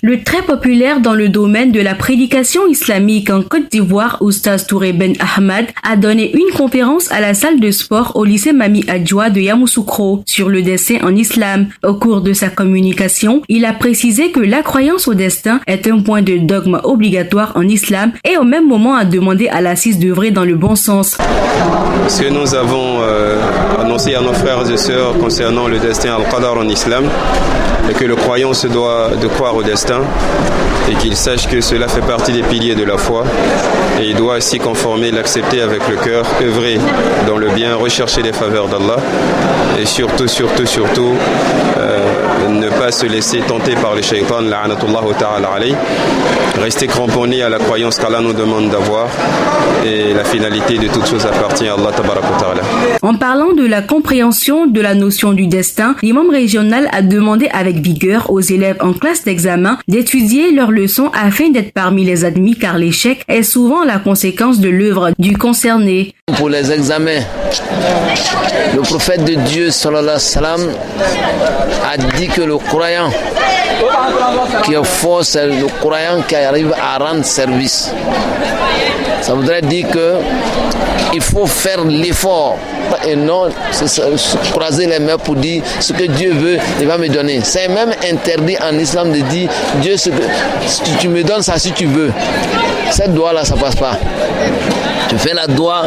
Le très populaire dans le domaine de la prédication islamique en Côte d'Ivoire, Oustaz Touré Ben Ahmad, a donné une conférence à la salle de sport au lycée Mami Adjoa de Yamoussoukro sur le destin en islam. Au cours de sa communication, il a précisé que la croyance au destin est un point de dogme obligatoire en islam et au même moment a demandé à l'Assise d'œuvrer dans le bon sens. Ce que nous avons annoncé à nos frères et sœurs concernant le destin al-Qadar en islam, et que le croyant se doit de croire au destin et qu'il sache que cela fait partie des piliers de la foi et il doit s'y conformer, l'accepter avec le cœur, œuvrer dans le bien, rechercher les faveurs d'Allah et surtout ne pas se laisser tenter par les shaytans, la'anatullahu ta'ala alayh, rester cramponné à la croyance qu'Allah nous demande d'avoir et la finalité de toute chose appartient à Allah tabarak wa ta'ala. En parlant de la compréhension de la notion du destin, l'imam régional a demandé avec vigueur aux élèves en classe d'examen d'étudier leurs leçons afin d'être parmi les admis car l'échec est souvent la conséquence de l'œuvre du concerné. Pour les examens, le prophète de Dieu sallallahu alayhi wa sallam a dit que le croyant qui est fort, c'est le croyant qui arrive à rendre service. Ça voudrait dire que il faut faire l'effort et non se croiser les mains pour dire ce que Dieu veut, il va me donner. C'est même interdit en islam de dire Dieu, tu me donnes ça si tu veux. Cette doigt-là, ça passe pas. Tu fais la doigt,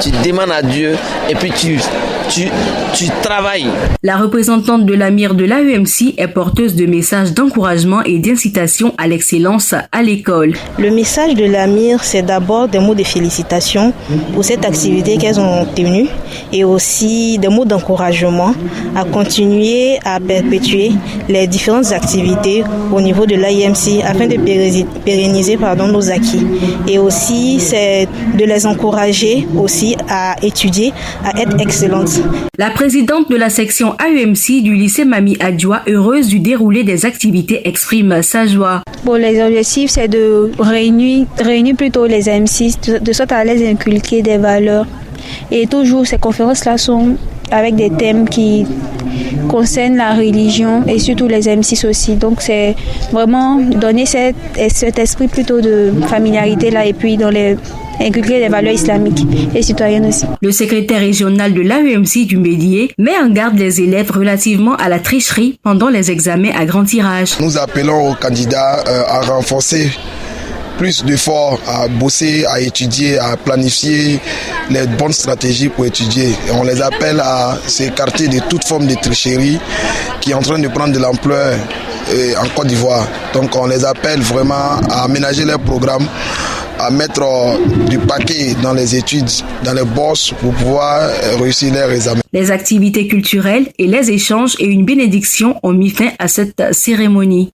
tu demandes à Dieu et puis tu travailles. La représentante de l'AMIR de l'AEMC est porteuse de messages d'encouragement et d'incitation à l'excellence à l'école. Le message de l'AMIR, c'est d'abord des mots de félicitations pour cette activité qu'elles ont tenue et aussi des mots d'encouragement à continuer à perpétuer les différentes activités au niveau de l'AEMC afin de pérenniser nos acquis. Et aussi, c'est de les encourager aussi à étudier, à être excellentes. La présidente de la section AEMC du lycée Mami Adjoa, heureuse du déroulé des activités, exprime sa joie. Bon, les objectifs, c'est de réunir plutôt les AEMC, de sorte à les inculquer des valeurs. Et toujours, ces conférences-là sont avec des thèmes qui concernent la religion et surtout les AEMC aussi. Donc, c'est vraiment donner cet esprit plutôt de familiarité-là et puis inculquer les valeurs islamiques et citoyennes aussi. Le secrétaire régional de l'AEMC du Médié met en garde les élèves relativement à la tricherie pendant les examens à grand tirage. Nous appelons aux candidats à renforcer plus d'efforts, à bosser, à étudier, à planifier les bonnes stratégies pour étudier. Et on les appelle à s'écarter de toute forme de tricherie qui est en train de prendre de l'ampleur en Côte d'Ivoire. Donc on les appelle vraiment à aménager leurs programmes, à mettre du paquet dans les études, dans les bourses pour pouvoir réussir leurs examens. Les activités culturelles et les échanges et une bénédiction ont mis fin à cette cérémonie.